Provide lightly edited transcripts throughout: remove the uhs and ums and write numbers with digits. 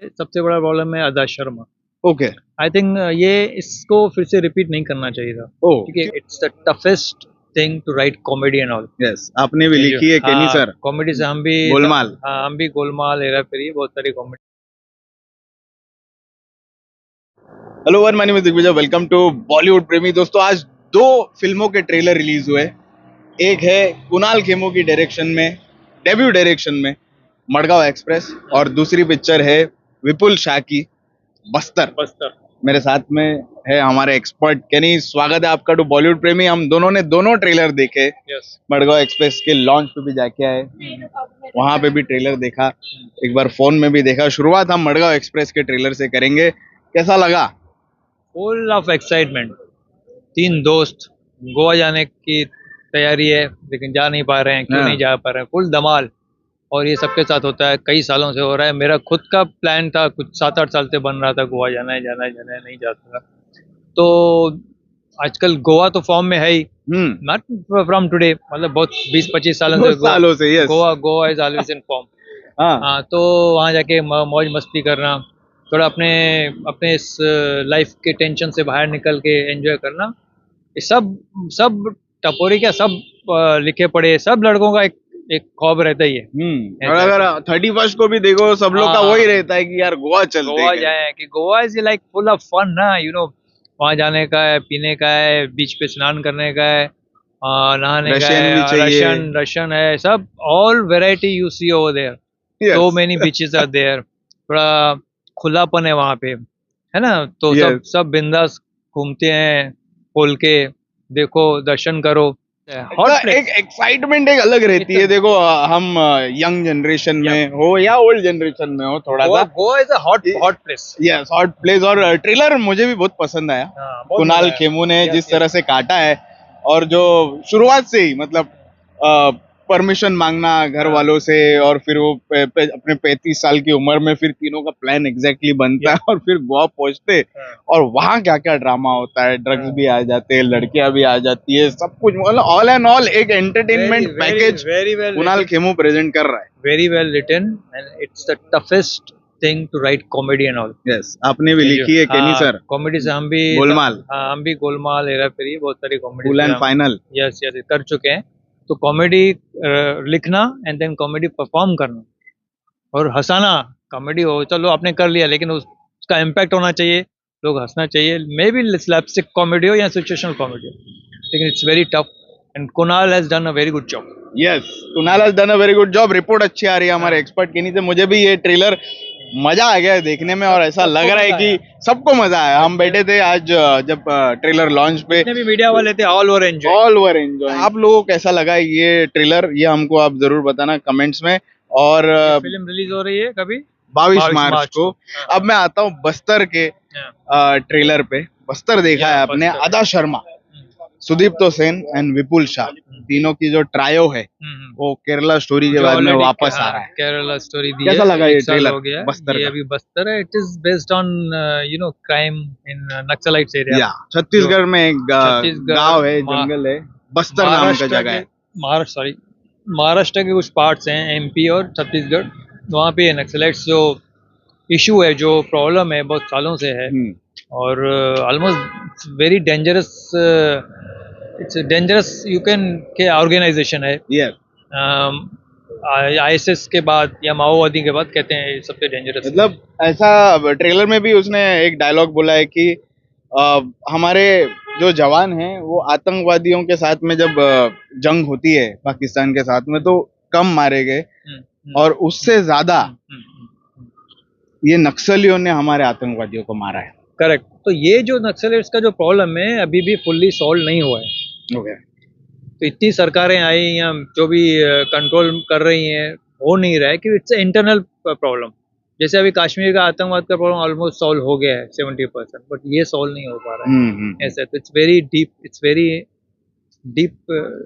सबसे बड़ा प्रॉब्लम है आदर्श शर्मा। ओके। आई थिंक ये इसको फिर से रिपीट नहीं करना चाहिए था, ओ क्योंकि it's the toughest thing to write comedy and all. Yes, आपने भी लिखी है केनी हाँ, सर, कॉमेडी से हम भी गोलमाल। हाँ, हम भी गोलमाल, हेरा फेरी, बहुत सारी comedy. Hello one, my name is Digvijay, welcome to Bollywood Premi. दोस्तों, आज दो फिल्मों के ट्रेलर रिलीज हुए। एक है कुणाल खेमू की डायरेक्शन में, डेब्यू डायरेक्शन में, मडगांव एक्सप्रेस, और दूसरी पिक्चर है विपुल शाह की बस्तर। बस्तर। मेरे साथ में है हमारे एक्सपर्ट केनी। स्वागत है आपका टू बॉलीवुड प्रेमी। हम दोनों ने दोनों ट्रेलर देखे। यस। मडगांव एक्सप्रेस के लॉन्च पे भी जाके आए, वहां पे भी ट्रेलर देखा, एक बार फोन में भी देखा। शुरुआत हम मडगांव एक्सप्रेस के ट्रेलर से करेंगे। कैसा लगा? Full of excitement. 3 दोस्त गोवा जाने की तैयारी है, लेकिन जा नहीं पा रहे हैं। क्यों हाँ। नहीं जा पा रहे हैं? फुल धमाल। और ये सबके साथ होता है, कई सालों से हो रहा है। मेरा खुद का प्लान था, कुछ 7-8 साल से बन रहा था, गोवा जाना है, जाना है, जाना है, नहीं जाता था। तो आजकल गोवा तो फॉर्म में है ही, नॉट फ्रॉम टुडे, मतलब बहुत 20-25 सालों से बहुत सालों से, yes. Goa Goa is always in form. हाँ। हाँ, तो वहाँ जाके मौज मस्ती करना, थोड़ा अपने अपने इस लाइफ के टेंशन से बाहर निकल के एंजॉय करना, ये सब सब टपोरी क्या, सब लिखे पढ़े सब लड़कों का एक एक ख्वाब रहता ही है। और अगर 31 को भी देखो, सब लोग का हाँ। वही रहता है कि यार गोवा चलते गोवा हैं। जाए, कि Goa is like full of fun ना, वहाँ जाने का है, पीने का है, बीच पे स्नान करने का है, नहाने का रशियन है, भी चाहिए। रशियन रशियन है, सब all variety you see over there. So many beaches are there. थोड़ा खुलापन है वहाँ पे, है ना? तो सब Yes. सब बिंदास घूमते हैं, खोल के देखो, दर्शन करो। हॉट एक प्लेस। एक्साइटमेंट एक अलग रहती है। देखो, हम यंग जनरेशन में हो या ओल्ड जनरेशन में हो, थोड़ा सा Goa is a hot hot place. Yes, hot place. और ट्रेलर मुझे भी बहुत पसंद आया। हाँ, बहुत कुणाल मजा आया। खेमू ने Yes, जिस yes. तरह से काटा है, और जो शुरुआत से ही मतलब परमिशन मांगना घर हाँ। वालों से, और फिर वो अपने 35 साल की उम्र में फिर तीनों का प्लान एग्जैक्टली बनता है, और फिर गोवा पहुंचते, हाँ। और वहां क्या क्या ड्रामा होता है। ड्रग्स हाँ। भी आ जाते हैं, लड़कियां भी आ जाती है, सब कुछ, मतलब ऑल एंड ऑल एक entertainment package very well Kunal Khemu present कर रहा है। Very well written, and it's the toughest thing to write comedy and all. Yes, आपने भी लिखी है केनी सर, कॉमेडी से हम भी गोलमाल। हाँ, हम भी गोलमाल, हेरा फेरी, बहुत सारी comedy full and final. Yes yes कर चुके हैं। तो कॉमेडी लिखना एंड देन कॉमेडी परफॉर्म करना और हंसाना। कॉमेडी हो, चलो आपने कर लिया, लेकिन उसका इम्पैक्ट होना चाहिए, लोग हंसना चाहिए। मे बी स्लैपस्टिक कॉमेडी हो या सिचुएशनल कॉमेडी हो, लेकिन it's very tough, and Kunal has done a very good job. Yes, Kunal has done a very good job. Report अच्छी आ रही है हमारे एक्सपर्ट के नीचे। मुझे भी ये ट्रेलर मजा आ गया है देखने में, और ऐसा लग रहा है कि सबको मजा आया। हम बैठे थे आज जब ट्रेलर लॉन्च पे, जितने भी मीडिया वाले थे, all over enjoy. All over enjoy. आप लोगों को कैसा लगा ये ट्रेलर, ये हमको आप जरूर बताना कमेंट्स में। और फिल्म रिलीज हो रही है कभी? 22 मार्च को। हाँ। अब मैं आता हूँ बस्तर के ट्रेलर पे। बस्तर देखा है आपने, आदा शर्मा, सुदीप्तो सेन एंड विपुल शाह, तीनों की जो ट्रायो है, वो केरला स्टोरी के बाद में वापस आ रहा है। केरला स्टोरी दी कैसा है, लगा ये एक साल ट्रेलर हो गया बस्तर ये का? अभी बस्तर है। It is based on crime in Naxalites area. या छत्तीसगढ़ में एक गांव है, जंगल है, बस्तर नाम का जगह है। महाराष्ट्र के कुछ पार्ट्स हैं, एमपी और छत्तीसगढ़, वहाँ पे नक्सलाइट्स जो इशू है, जो प्रॉब्लम है, बहुत सालों से है, और almost very dangerous. It's dangerous you can के ऑर्गेनाइजेशन है। यस, आईएसएस के बाद या माओवादी के बाद कहते हैं सबसे डेंजरस। मतलब ऐसा ट्रेलर में भी उसने एक डायलॉग बोला है कि हमारे जो जवान हैं वो आतंकवादियों के साथ में जब जंग होती है पाकिस्तान के साथ में, तो कम मारे गए, और उससे ज्यादा ये नक्सलियों ने हमारे आतंकवादियों को मारा है। करेक्ट। तो ये जो नक्सलिट्स का जो प्रॉब्लम है, अभी भी फुल्ली सॉल्व नहीं हुआ है। ओके। तो इतनी सरकारें आई या जो भी कंट्रोल कर रही हैं, हो नहीं रहा है, कि इट्स इंटरनल प्रॉब्लम। जैसे अभी कश्मीर का आतंकवाद का प्रॉब्लम ऑलमोस्ट सॉल्व हो गया है 70%, बट ये सॉल्व नहीं हो पा रहा है ऐसा। तो it's very deep, it's very deep,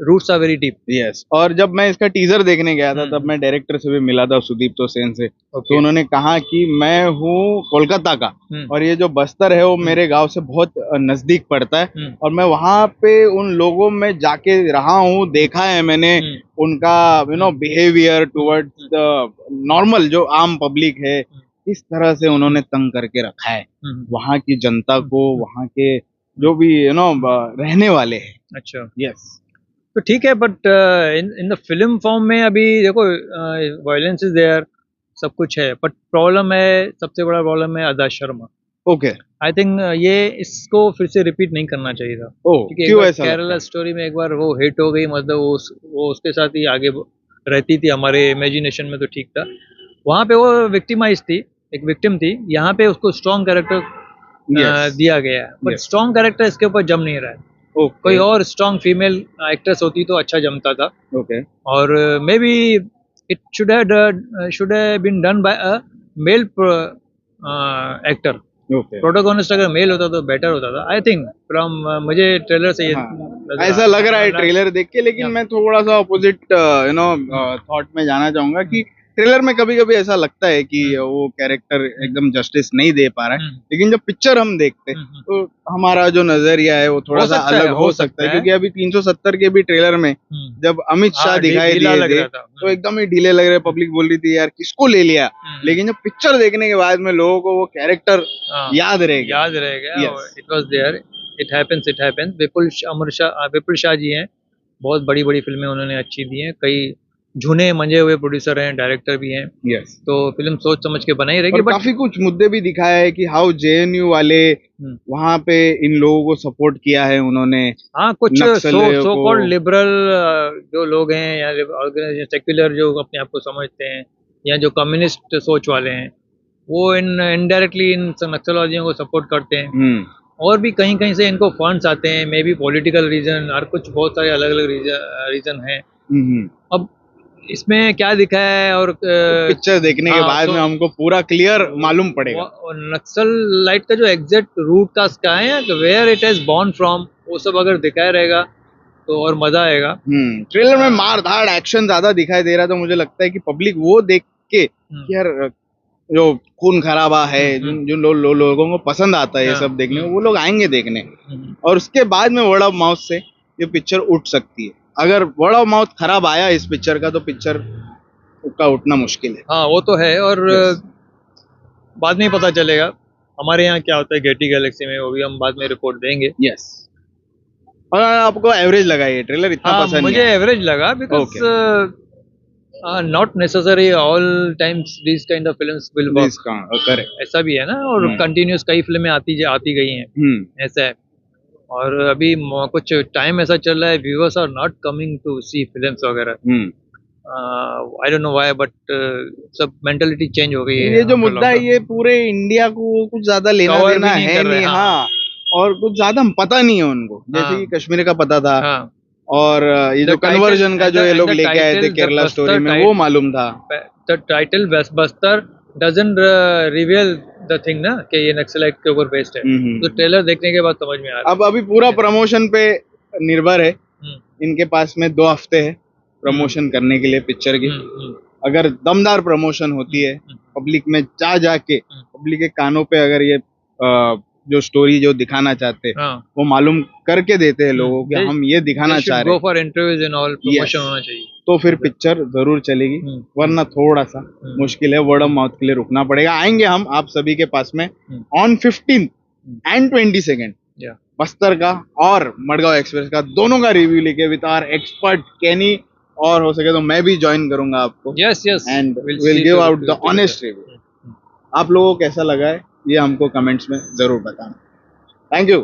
roots are very deep. Yes. और जब मैं इसका टीजर देखने गया था, तब मैं डायरेक्टर से भी मिला था, सुदीप्तो सेन से। तो उन्होंने कहा कि मैं हूँ कोलकाता का, और ये जो बस्तर है वो मेरे गांव से बहुत नजदीक पड़ता है, और मैं वहां पे उन लोगों में जाके रहा हूँ, देखा है मैंने उनका बिहेवियर टुवर्ड्स द नॉर्मल जो आम पब्लिक है, किस तरह से उन्होंने तंग करके रखा है वहाँ की जनता को, वहाँ के जो भी रहने वाले हैं। अच्छा, यस, तो ठीक है, but in the film form में अभी देखो वायलेंस इज देयर, सब कुछ है, बट प्रॉब्लम है, सबसे बड़ा प्रॉब्लम है आदर्श शर्मा। ओके, आई थिंक ये इसको फिर से रिपीट नहीं करना चाहिए था, ओ क्योंकि एक क्यों बार ऐसा लगता केरला है? स्टोरी में एक बार वो हिट हो गई, मतलब वो उसके साथ ही आगे रहती थी, हमारे इमेजिनेशन में तो ठीक था। वहाँ पे वो विक्टिमाइज थी, एक विक्टिम थी, यहाँ पे उसको स्ट्रॉन्ग कैरेक्टर यस, दिया गया है, बट यस, स्ट्रॉन्ग कैरेक्टर इसके ऊपर जम नहीं रहा है। कोई ओके, और स्ट्रॉन्ग फीमेल एक्ट्रेस होती तो अच्छा जमता था, ओके, और maybe it should have been done by a male actor. Okay. Protagonist अगर मेल होता तो बेटर होता था, आई थिंक फ्रॉम मुझे ट्रेलर से ये हाँ, ऐसा लग रहा है ट्रेलर देख के, लेकिन मैं थोड़ा सा अपोजिट थॉट में जाना चाहूंगा कि ट्रेलर में कभी कभी ऐसा लगता है कि वो कैरेक्टर एकदम जस्टिस नहीं दे पा रहा है, लेकिन जब पिक्चर हम देखते हैं तो हमारा जो नजरिया है वो थोड़ा सा अलग हो सकता है, क्योंकि अभी 370 के भी ट्रेलर में जब अमित शाह दिखाई दिए थे तो एकदम ही ढीले लग रहे, पब्लिक बोल रही थी यार किसको ले लिया, लेकिन जब पिक्चर देखने के बाद में लोगों को वो कैरेक्टर याद रहेगा। It was there, it happens. Vipul Shah ji हैं, बहुत बड़ी बड़ी फिल्में उन्होंने अच्छी दी हैं, कई झुने मंजे हुए प्रोड्यूसर हैं, डायरेक्टर भी हैं, यस, तो फिल्म सोच समझ के बनाई रहेगी। और काफी कुछ मुद्दे भी दिखाया है कि हाउ जेएनयू वाले वहां पे इन लोगों को सपोर्ट किया है उन्होंने। हाँ, कुछ नक्सलियों सो को। कॉल्ड लिबरल जो लोग हैं, या सेक्युलर जो अपने आप को समझते हैं, या जो कम्युनिस्ट सोच वाले हैं, वो इनडायरेक्टली इन नक्सलवादियों को सपोर्ट करते हैं, और भी कहीं कहीं से इनको फंड्स आते हैं, मे बी पॉलिटिकल रीजन और कुछ बहुत सारे अलग अलग रीजन हैं। अब इसमें क्या दिखा है, और पिक्चर देखने के बाद में हमको पूरा क्लियर मालूम पड़ेगा। नक्सल लाइट का जो एग्जैक्ट रूट का क्या है, where it has born from, वो सब अगर दिखाया रहेगा तो और मजा आएगा। ट्रेलर में मार धाड़ एक्शन ज्यादा दिखाई दे रहा, तो मुझे लगता है कि पब्लिक वो देख के यार जो खून खराबा है, जो लोगों को पसंद आता है ये सब देखने को, वो लोग आएंगे देखने, और उसके बाद में वर्ड ऑफ माउथ से ये पिक्चर उठ सकती है। अगर वर्ड ऑफ माउथ खराब आया इस पिक्चर का तो पिक्चर का उठना मुश्किल है। हाँ, वो तो है, और बाद में ही पता चलेगा हमारे यहाँ क्या होता है गेटी गैलेक्सी में, वो भी हम बाद में रिपोर्ट देंगे। यस, और आपको एवरेज लगा ये ट्रेलर? इतना पसंद मुझे एवरेज लगा, because not necessary all times this kind of films will work, ऐसा भी है ना, और कंटिन्यूस कई फिल्में आती गई हैं, ऐसा है। और अभी कुछ टाइम ऐसा चल रहा है, viewers are not coming to see films वगैरह, I don't know why, but सब मेंटालिटी चेंज हो गई है। ये जो मुद्दा है ये पूरे इंडिया को कुछ ज्यादा लेना देना है नहीं, हाँ, और कुछ ज्यादा पता नहीं है उनको, जैसे कि कश्मीर का पता था, और ये जो कन्वर्जन का जो ये लोग लेके आए थे केरला स्टोरी में, वो मालूम था। The title Bastar doesn't reveal the thing ना कि ये नक्सलाइट के ऊपर बेस्ड है, तो ट्रेलर देखने के बाद समझ में आ रहा है। अब अभी पूरा प्रमोशन पे निर्भर है, इनके पास में 2 हफ्ते है प्रमोशन करने के लिए पिक्चर की। अगर दमदार प्रमोशन होती है, पब्लिक में जाके पब्लिक के कानों पे अगर ये जो स्टोरी जो दिखाना चाहते हैं वो मालूम करके देते हैं लोगों को, हम ये दिखाना चाह रहे हैं, go for interviews and all, promotion होना चाहिए, तो फिर पिक्चर जरूर चलेगी, वरना थोड़ा सा मुश्किल है, वर्ड ऑफ माउथ के लिए रुकना पड़ेगा। आएंगे हम आप सभी के पास में ऑन 15 एंड 22 बस्तर का और मडगांव एक्सप्रेस का दोनों का रिव्यू लेके विद आवर एक्सपर्ट कैनी, और हो सके तो मैं भी ज्वाइन करूंगा आपको। Yes, and will give out the honest review. आप लोगों को कैसा लगा है ये हमको कमेंट्स में जरूर बताना। Thank you.